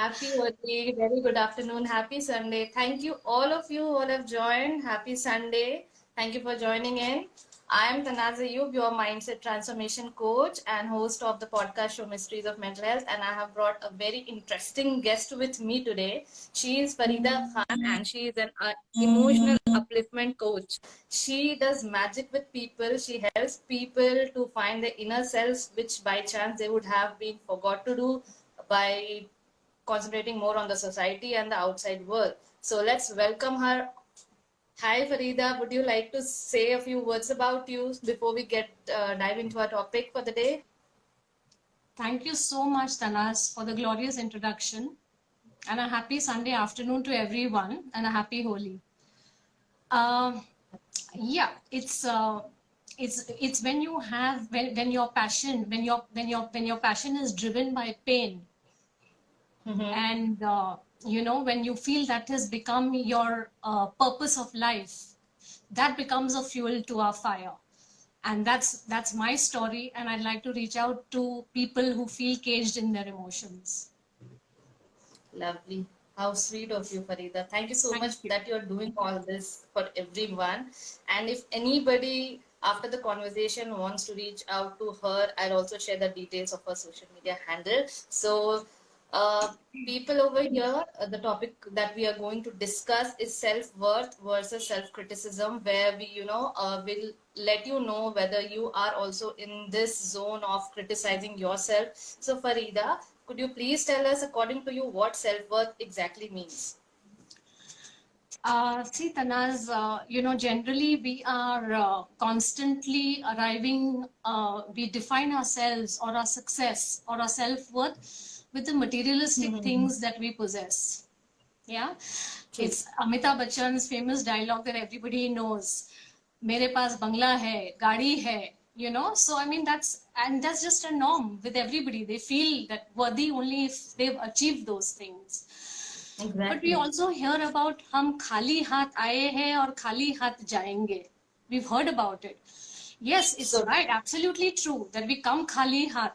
Happy Holi, very good afternoon, happy Sunday. Thank you, all of you who have joined. Happy Sunday. Thank you for joining in. I am Tanaza Ayub, your mindset transformation coach and host of the podcast show Mysteries of Mental Health. And I have brought a very interesting guest with me today. She is Farida Khan and she is an emotional upliftment coach. She does magic with people. She helps people to find their inner selves, which by chance they would have been forgot to do by concentrating more on the society and the outside world. So let's welcome her. Hi Farida, would you like to say a few words about you before we get dive into our topic for the day? Thank you so much, Tanas, for the glorious introduction. And a happy Sunday afternoon to everyone, and a happy Holi. Uh, yeah, it's when you have when your passion when your passion is driven by pain, and when you feel that has become your purpose of life, that becomes a fuel to our fire. And that's my story, and I'd like to reach out to people who feel caged in their emotions. Lovely. How sweet of you, Farida. Thank you so Thank much you. that you're doing all this for everyone. And if anybody after the conversation wants to reach out to her, I'll also share the details of her social media handle. So, people over here, the topic that we are going to discuss is self-worth versus self-criticism, where will let you know whether you are also in this zone of criticizing yourself. So, Farida, could you please tell us, according to you, what self-worth exactly means? See, Tanaz, generally we are constantly arriving, we define ourselves or our success or our self-worth with the materialistic Mm-hmm. things that we possess. Yeah, True. it's Amitabh Bachchan's famous dialogue that everybody knows. Mere paas bangla hai, gaadi hai, So I mean that's just a norm with everybody. They feel that worthy only if they've achieved those things. But we Exactly. also hear about हम खाली हाथ आए हैं और खाली हाथ जाएंगे. We've heard about it. Yes, it's So right, absolutely true that we come khali hath.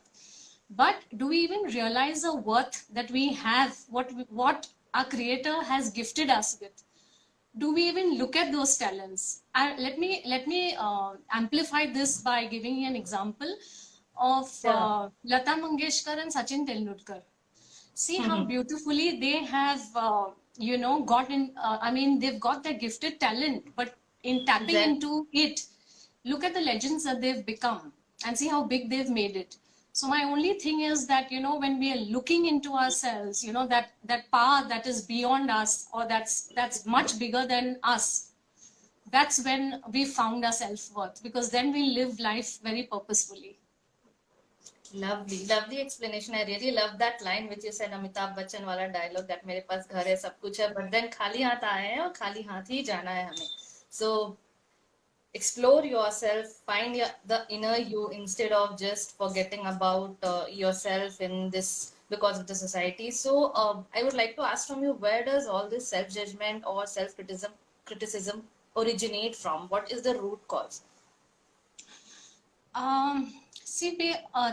But do we even realize the worth that we have, what our creator has gifted us with? Do we even look at those talents? Let me amplify this by giving you an example of sure. Lata Mangeshkar and Sachin Tendulkar. See how Mm-hmm. beautifully they have gotten I mean they've got their gifted talent, but in tapping Exactly. into it, look at the legends that they've become and see how big they've made it. So my only thing is that when we are looking into ourselves, that power that is beyond us, or that's much bigger than us, that's when we found our self-worth, because then we live life very purposefully. Lovely, lovely explanation. I really love that line which you said, Amitabh Bachchan वाला dialogue, that मेरे पास घर है सब कुछ है, but then खाली हाथ आए हैं और खाली हाथ ही जाना है हमें. So explore yourself, find the inner you instead of just forgetting about yourself in this because of the society. So I would like to ask from you, where does all this self-judgment or self criticism originate from? What is the root cause? See,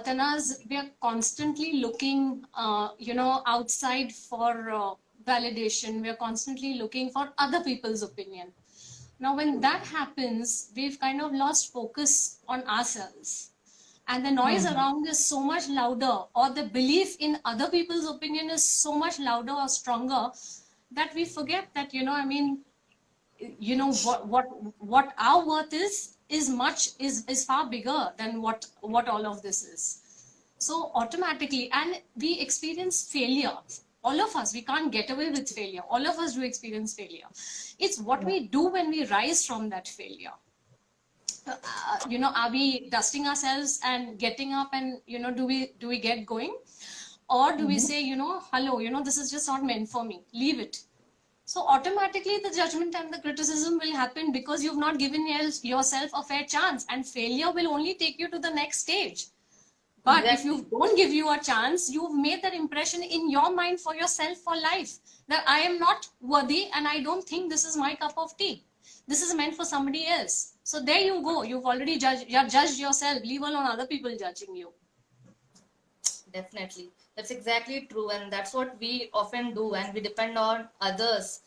Tanaz, we are constantly looking, outside for validation. We are constantly looking for other people's opinion. Now, when that happens, we've kind of lost focus on ourselves. And the noise Hmm. around is so much louder, or the belief in other people's opinion is so much louder or stronger, that we forget that, I mean, what our worth is far bigger than what all of this is. So automatically, and we experience failure, all of us. We can't get away with failure. All of us do experience failure. It's what we do when we rise from that failure. Are we dusting ourselves and getting up, and do we get going, or do we Mm-hmm. say, hello, this is just not meant for me, leave it? So automatically the judgment and the criticism will happen, because you've not given yourself a fair chance, and failure will only take you to the next stage. But if you Exactly. don't give you a chance, you've made that impression in your mind for yourself for life, that I am not worthy and I don't think this is my cup of tea. This is meant for somebody else. So there you go. You've judged yourself, leave alone other people judging you. Definitely. That's exactly true, and that's what we often do, and we depend on others.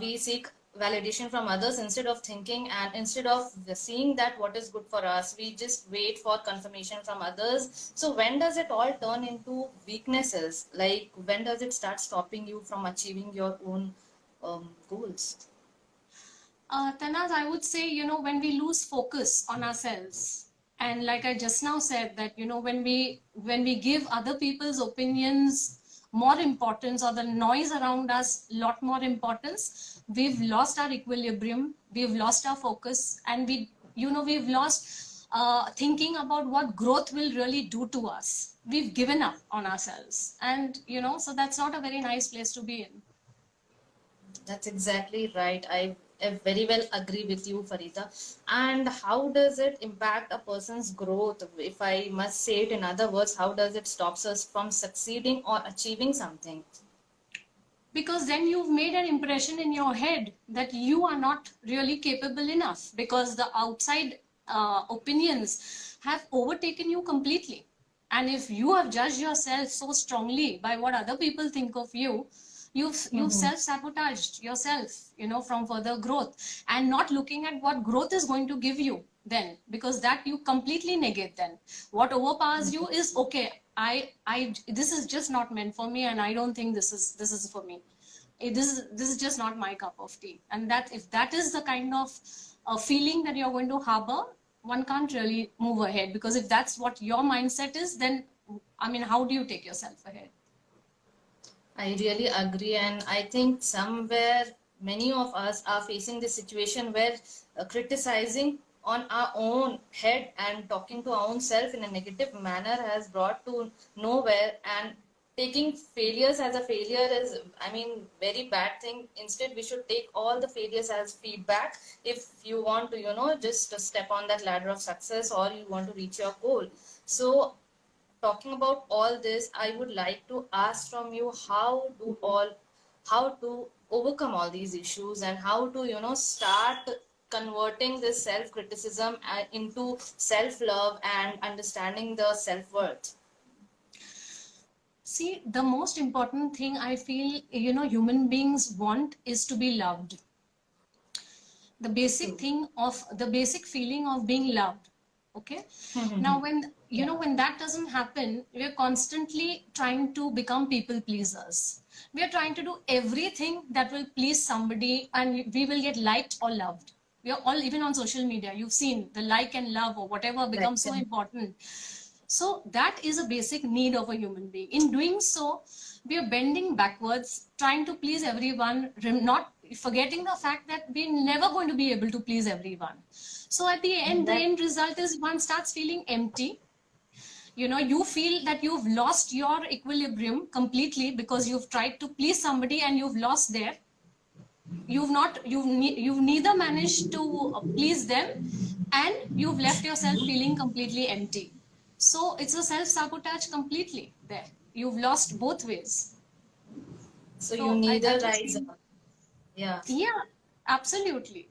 We seek validation from others instead of thinking, and instead of seeing that what is good for us, we just wait for confirmation from others. So, when does it all turn into weaknesses? Like, when does it start stopping you from achieving your own goals? Tanaz, I would say, when we lose focus on ourselves, and like I just now said, that when we give other people's opinions more importance, or the noise around us lot more importance, we've lost our equilibrium, we've lost our focus, and we've lost thinking about what growth will really do to us. We've given up on ourselves, and so that's not a very nice place to be in. That's exactly right. I very well agree with you, Farida. And how does it impact a person's growth? If I must say it in other words, how does it stops us from succeeding or achieving something? Because then you've made an impression in your head that you are not really capable enough, because the outside opinions have overtaken you completely. And if you have judged yourself so strongly by what other people think of you, you've self-sabotaged yourself, from further growth, and not looking at what growth is going to give you then, because that you completely negate. Then what overpowers you is, okay, I this is just not meant for me, and I don't think this is for me. This is just not my cup of tea. And that, if that is the kind of feeling that you're going to harbor, one can't really move ahead, because if that's what your mindset is, then I mean, how do you take yourself ahead? I really agree, and I think somewhere many of us are facing this situation where criticizing on our own head and talking to our own self in a negative manner has brought to nowhere, and taking failures as a failure is, I mean, very bad thing. Instead, we should take all the failures as feedback if you want to, just to step on that ladder of success or you want to reach your goal. So talking about all this, I would like to ask from you, how to overcome all these issues, and how to start converting this self criticism into self love and understanding the self worth. See, the most important thing I feel, human beings want is to be loved. The basic feeling of being loved. Okay. Now, when that doesn't happen, we're constantly trying to become people pleasers. We are trying to do everything that will please somebody, and we will get liked or loved. We are all, even on social media, you've seen the like and love or whatever becomes so important. So that is a basic need of a human being. In doing so, we are bending backwards, trying to please everyone, not forgetting the fact that we're never going to be able to please everyone. So at the end result is one starts feeling empty. You feel that you've lost your equilibrium completely, because you've tried to please somebody and you've lost there. You've neither managed to please them, and you've left yourself feeling completely empty. So it's a self-sabotage completely there. You've lost both ways. So you So I neither just rise feel, up. Yeah. yeah, absolutely.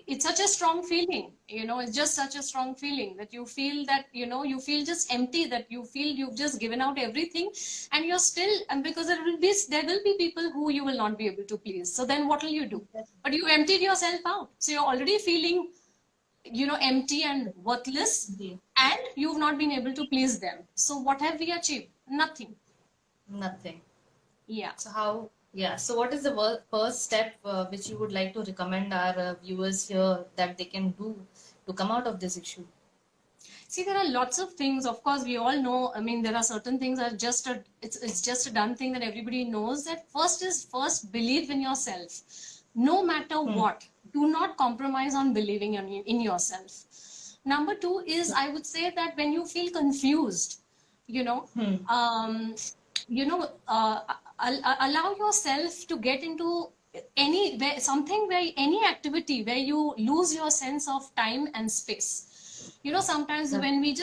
It's such a strong feeling, it's just such a strong feeling that you feel that, you feel just empty, that you feel you've just given out everything, and you're still, and because there will be people who you will not be able to please. So then what will you do? But you emptied yourself out. So you're already feeling, empty and worthless, Yeah. and you've not been able to please them. So what have we achieved? Nothing. Nothing. Yeah. So how? Yeah. So what is the first step which you would like to recommend our viewers here that they can do to come out of this issue? See, there are lots of things. Of course, we all know. I mean, there are certain things that it's just a done thing that everybody knows. That first believe in yourself, no matter what. Do not compromise on believing in yourself. Number two is, I would say that when you feel confused, you know, um, allow yourself to get into any activity where you lose your sense of time and space. Sometimes when we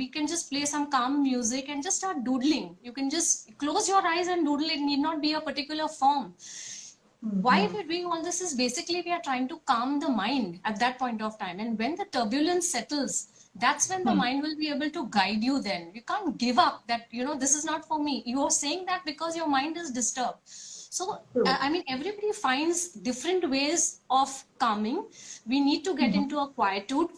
can just play some calm music and just start doodling. You can just close your eyes and doodle. It need not be a particular form. Why we're doing all this is basically we are trying to calm the mind at that point of time. And when the turbulence settles, that's when the mind will be able to guide you. Then you can't give up that, this is not for me. You are saying that because your mind is disturbed. So True. I mean, everybody finds different ways of calming. We need to get into a quietude.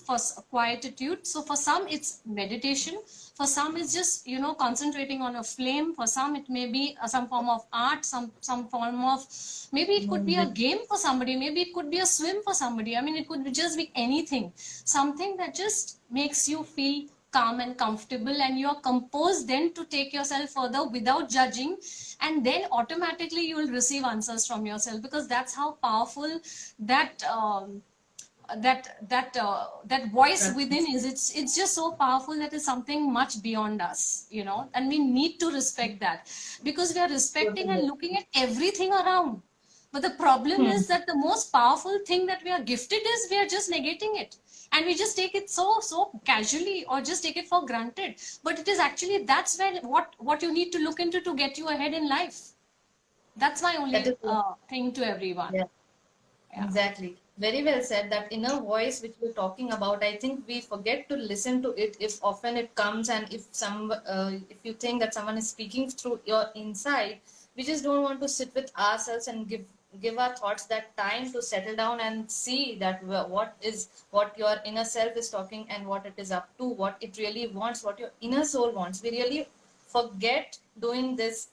So for some it's meditation, for some it's just, concentrating on a flame, for some it may be some form of art, some form of, maybe it could be a Music. game for somebody, maybe it could be a swim for somebody. I mean, it could just be anything, something that just makes you feel calm and comfortable, and you're composed then to take yourself further without judging. And then automatically you will receive answers from yourself, because that's how powerful that that voice within is. It's just so powerful, that is something much beyond us, and we need to respect that, because we are respecting and looking at everything around. But the problem Hmm. is that the most powerful thing that we are gifted is we are just negating it, and we just take it so casually, or just take it for granted. But it is actually, that's where what you need to look into to get you ahead in life. That's my That only is, thing to everyone. yeah. Yeah. Exactly. Very well said. That inner voice which we're talking about, I think we forget to listen to it if often it comes, and if you think that someone is speaking through your inside, we just don't want to sit with ourselves and give our thoughts that time to settle down and see that what your inner self is talking and what it is up to, what it really wants, what your inner soul wants. We really forget doing this,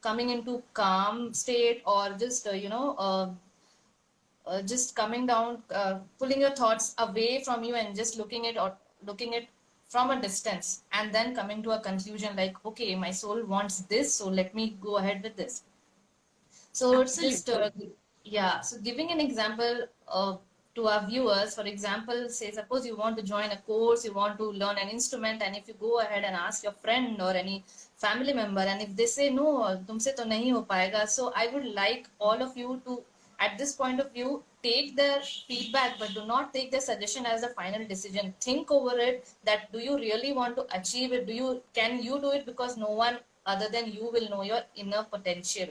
coming into calm state, or just just coming down, pulling your thoughts away from you and just looking it from a distance, and then coming to a conclusion like, okay, my soul wants this, so let me go ahead with this. So it's just, Absolutely. yeah. So giving an example to our viewers, for example, say suppose you want to join a course, you want to learn an instrument, and if you go ahead and ask your friend or any family member, and if they say no, तुमसे तो नहीं हो पाएगा, so I would like all of you to, at this point of view, take their feedback, but do not take their suggestion as the final decision. Think over it. That do you really want to achieve it? Can you do it? Because no one other than you will know your inner potential.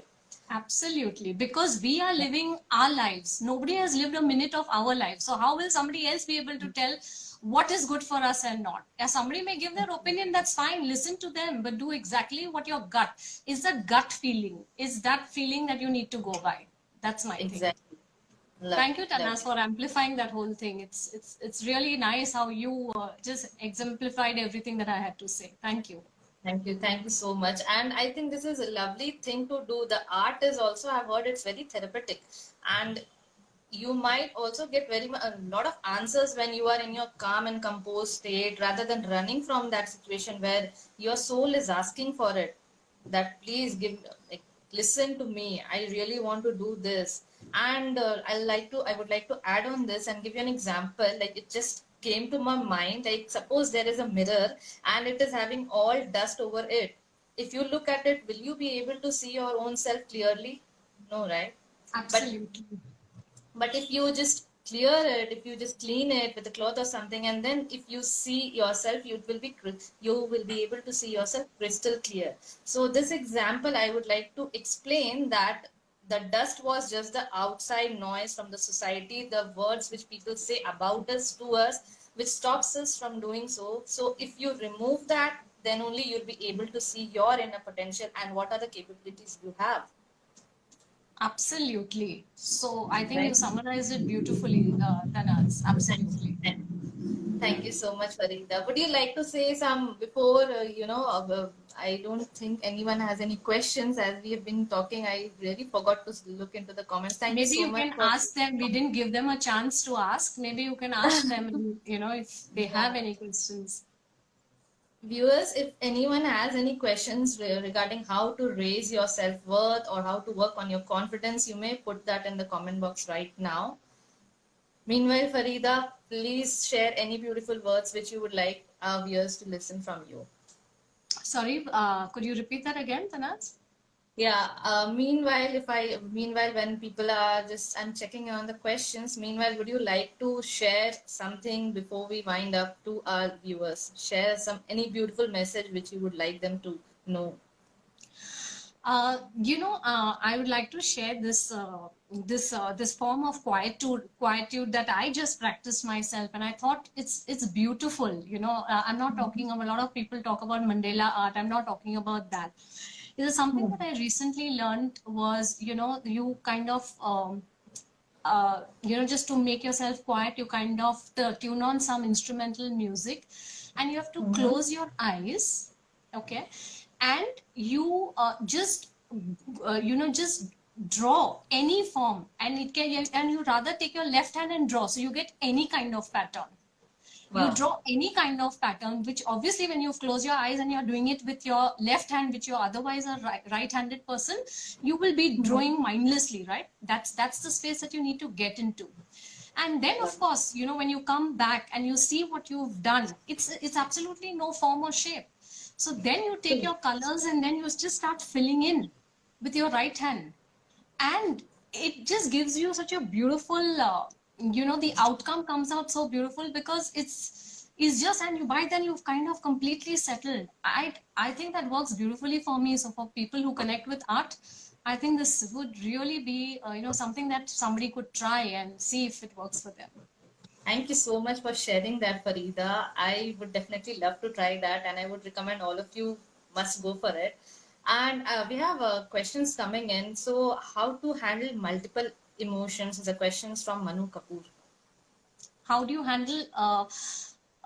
Absolutely, because we are living our lives. Nobody has lived a minute of our life. So how will somebody else be able to tell what is good for us and not? Yeah, somebody may give their opinion, that's fine. Listen to them, but do exactly what your gut is. That gut feeling is that feeling that you need to go by. That's my thing. Exactly. Thank Lovely, you, Tanas, lovely. for amplifying that whole thing. It's really nice how you just exemplified everything that I had to say. Thank you. Thank you so much. And I think this is a lovely thing to do. The art is also, I've heard it's very therapeutic, and you might also get a lot of answers when you are in your calm and composed state, rather than running from that situation where your soul is asking for it. That please give, like, listen to me. I really want to do this. And I would like to add on this and give you an example. Like, it just came to my mind. Like, suppose there is a mirror and it is having all dust over it. If you look at it, will you be able to see your own self clearly? No, right? But Absolutely. if you just clear it, if you just clean it with a cloth or something, and then if you see yourself, you will be able to see yourself crystal clear. So this example, I would like to explain that the dust was just the outside noise from the society, the words which people say about us to us, which stops us from doing so. So if you remove that, then only you'll be able to see your inner potential and what are the capabilities you have. Absolutely. So I think you Right. summarized it beautifully, Tanas. Absolutely. Thank you so much, Farida. Would you like to say some before, I don't think anyone has any questions as we have been talking. I really forgot to look into the comments. Thank you Maybe so you much can for. ask them. We didn't give them a chance to ask. Maybe you can ask them, if they have Yeah. any questions. Viewers, if anyone has any questions regarding how to raise your self-worth or how to work on your confidence, you may put that in the comment box right now. Meanwhile, Farida, please share any beautiful words which you would like our viewers to listen from you. Sorry, could you repeat that again, Tanas? Yeah. Meanwhile, when people are just, I'm checking on the questions. Meanwhile, would you like to share something before we wind up to our viewers? Share any beautiful message which you would like them to know. I would like to share this form of quietude that I just practiced myself, and I thought it's beautiful. I'm not talking about, a lot of people talk about Mandela art. I'm not talking about that. It is something that I recently learned was, you kind of just to make yourself quiet, you kind of tune on some instrumental music, and you have to Mm-hmm. close your eyes, okay, and you just draw any form, and you rather take your left hand and draw, so you get any kind of pattern. You Wow. draw any kind of pattern, which obviously when you close your eyes and you're doing it with your left hand, which you're otherwise a right-handed person, you will be Mm-hmm. drawing mindlessly, right? That's the space that you need to get into. And then of course, when you come back and you see what you've done, it's absolutely no form or shape. So then you take your colors and then you just start filling in with your right hand, and it just gives you such a beautiful the outcome comes out so beautiful, because it's just, and you by then you've kind of completely settled. I think that works beautifully for me. So for people who connect with art, I think this would really be something that somebody could try and see if it works for them. Thank you so much for sharing that, Farida. I would definitely love to try that, and I would recommend all of you must go for it. And we have questions coming in. So, how to handle multiple emotions is a questions from Manu Kapoor. How do you handle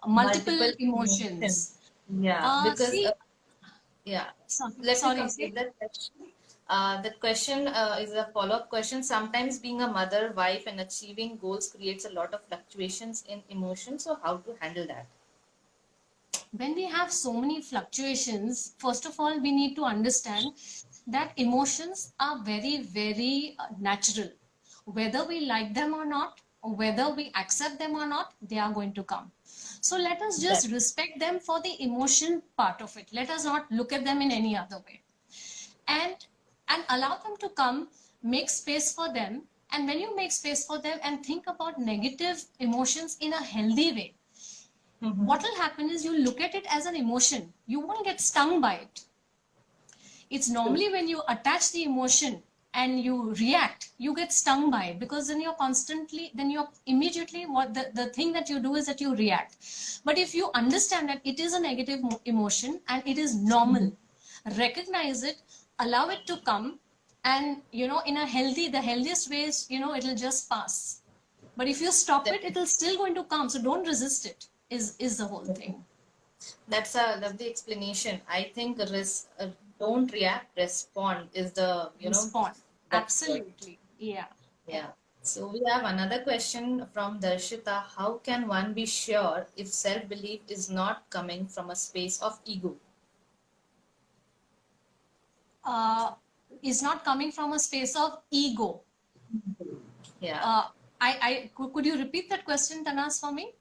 multiple Multiple emotions. emotions? Yeah, because See, yeah, let me sorry, complete say. that question. That question is a follow-up question. Sometimes being a mother, wife, and achieving goals creates a lot of fluctuations in emotions. So, how to handle that? When we have so many fluctuations, first of all, we need to understand that emotions are very, very natural. Whether we like them or not, or whether we accept them or not, they are going to come. So let us That just respect them for the emotion part of it. Let us not look at them in any other way. And allow them to come, make space for them. And when you make space for them and think about negative emotions in a healthy way, mm-hmm. what will happen is you look at it as an emotion. You won't get stung by it. It's True. normally when you attach the emotion and you react, you get stung by it, because then you're immediately, the thing that you do is that you react. But if you understand that it is a negative emotion and it is normal, recognize it, allow it to come, and in the healthiest ways, it'll just pass. But if you stop it, it'll still going to come. So don't resist it, is the whole Definitely. thing. That's a lovely explanation. I think don't react, respond is the, Respond. best word. Absolutely. Yeah. Yeah. Yeah. So we have another question from Darshita. How can one be sure if self-belief is not coming from a space of ego? Uh, is not coming from a space of ego. Yeah. Uh, could you repeat that question, Tanas, for me?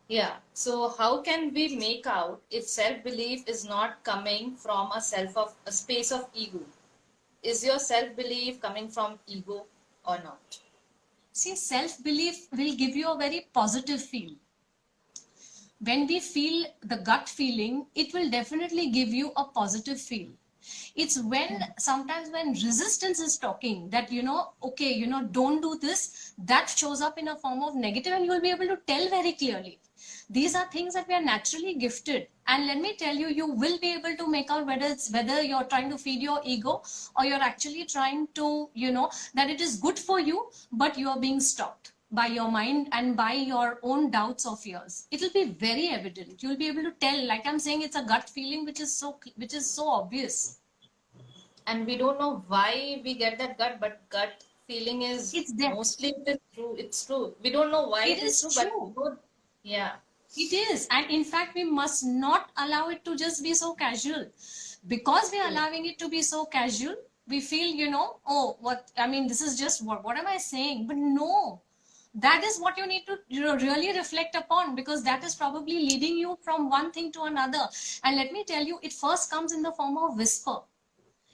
Yeah. So how can we make out if self-belief is not coming from a space of ego? Is your self-belief coming from ego or not? See, self-belief will give you a very positive feel. When we feel the gut feeling, it will definitely give you a positive feel. It's when sometimes when resistance is talking that, okay, don't do this, that shows up in a form of negative, and you will be able to tell very clearly. These are things that we are naturally gifted, and let me tell you, you will be able to make out whether you're trying to feed your ego, or you're actually trying to, that it is good for you, but you are being stopped by your mind and by your own doubts or fears. It will be very evident. You'll be able to tell, like I'm saying, it's a gut feeling which is so obvious. And we don't know why we get that gut feeling is It's there. mostly it is true. It's true. We don't know why It it is is true, but we true. know, yeah, It is. And in fact, we must not allow it to just be so casual. Because we are true. allowing it to be so casual, we feel, oh, what, I mean, this is just what am I saying? But no, that is what you need to really reflect upon, because that is probably leading you from one thing to another. And let me tell you, it first comes in the form of whisper.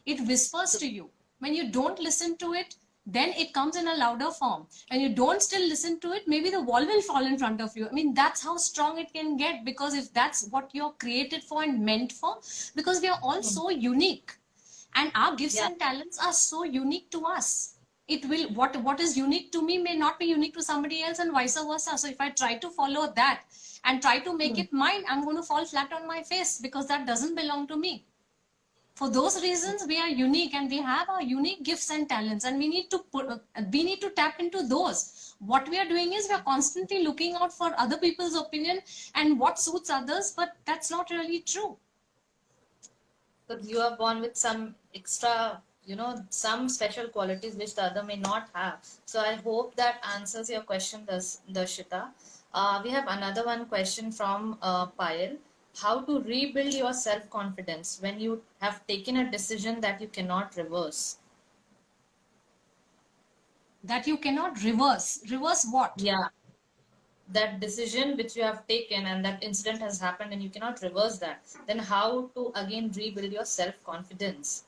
It whispers to you. When you don't listen to it, then it comes in a louder form. And you don't still listen to it, maybe the wall will fall in front of you. I mean, that's how strong it can get, because if that's what you're created for and meant for, because we are all so unique. And our gifts Yeah. and talents are so unique to us. It will, what is unique to me may not be unique to somebody else, and vice versa. So if I try to follow that and try to make it mine, I'm going to fall flat on my face, because that doesn't belong to me. For those reasons, we are unique, and we have our unique gifts and talents, and we need to we need to tap into those. What we are doing is, we are constantly looking out for other people's opinion and what suits others, but that's not really true. So you are born with some extra, some special qualities which the other may not have. So I hope that answers your question, Darshita. We have another one question from Payal. How to rebuild your self-confidence when you have taken a decision that you cannot reverse? That you cannot reverse. Reverse what? Yeah, that decision which you have taken and that incident has happened and you cannot reverse that. Then how to again rebuild your self-confidence?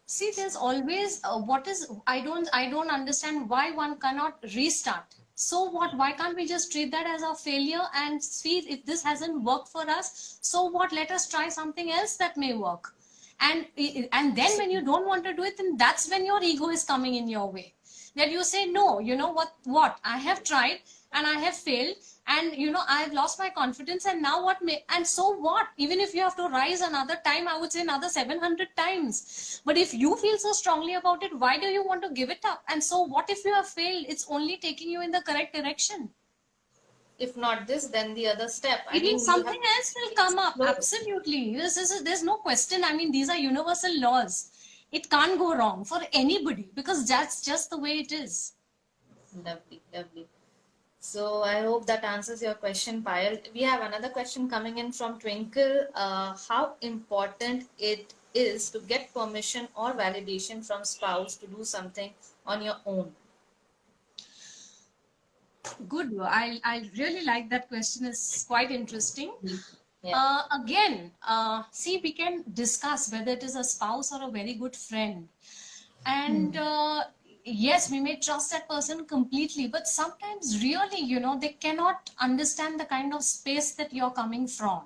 See, there's always what is, I don't understand why one cannot restart. So what? Why can't we just treat that as a failure and see if this hasn't worked for us? So what? Let us try something else that may work. And then when you don't want to do it, then that's when your ego is coming in your way. That you say, no, you know what? I have tried and I have failed, and I've lost my confidence, and now what may, and so what? Even if you have to rise another time, I would say another 700 times. But if you feel so strongly about it, why do you want to give it up? And so what if you have failed? It's only taking you in the correct direction. If not this, then the other step. I Even mean, you something have else will come up. explore. Absolutely. There's no question. I mean, these are universal laws. It can't go wrong for anybody, because that's just the way it is. Lovely, lovely. So I hope that answers your question, Payal. We have another question coming in from Twinkle. How important it is to get permission or validation from spouse to do something on your own? Good. I really like that question. It's quite interesting. Yeah. Again, see, we can discuss whether it is a spouse or a very good friend. And yes, we may trust that person completely, but sometimes really, they cannot understand the kind of space that you're coming from.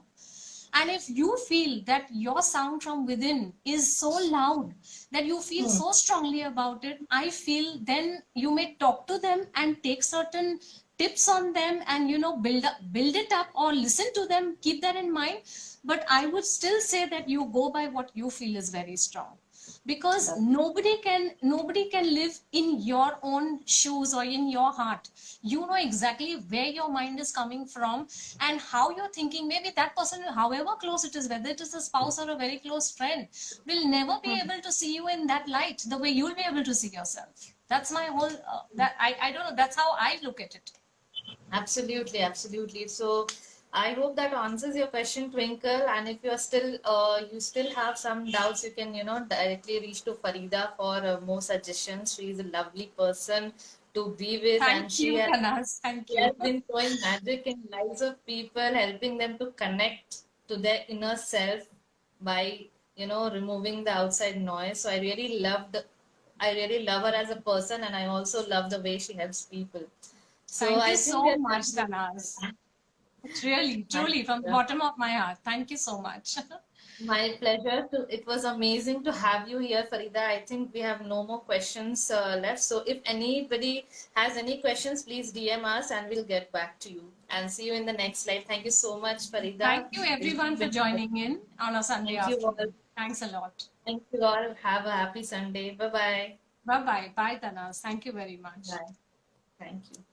And if you feel that your sound from within is so loud that you feel so strongly about it, I feel then you may talk to them and take certain tips on them, and build it up, or listen to them, keep that in mind. But I would still say that you go by what you feel is very strong, because nobody can live in your own shoes or in your heart. You know exactly where your mind is coming from and how you're thinking. Maybe that person, however close it is, whether it is a spouse or a very close friend, will never be able to see you in that light the way you'll be able to see yourself. That's my whole that I don't know, that's how I look at it. Absolutely, absolutely. So I hope that answers your question, Twinkle. And if you're still, you still have some doubts, you can, directly reach to Farida for more suggestions. She is a lovely person to be with, and Thank you, Tanas. Thank she you. has been showing magic in lives of people, helping them to connect to their inner self by, removing the outside noise. So I really love her as a person, and I also love the way she helps people. So Thank I you think we so are much, done with Tanas. It's really, my truly, from the pleasure. bottom of my heart. Thank you so much. My pleasure. It was amazing to have you here, Farida. I think we have no more questions left. So if anybody has any questions, please DM us and we'll get back to you. And see you in the next live. Thank you so much, Thank Farida. you, It's everyone, for been- joining in on a Sunday Thank you all. afternoon. Thanks a lot. Thank you all. Have a happy Sunday. Bye bye. Bye bye. Bye, Tanas. Thank you very much. Bye. Thank you.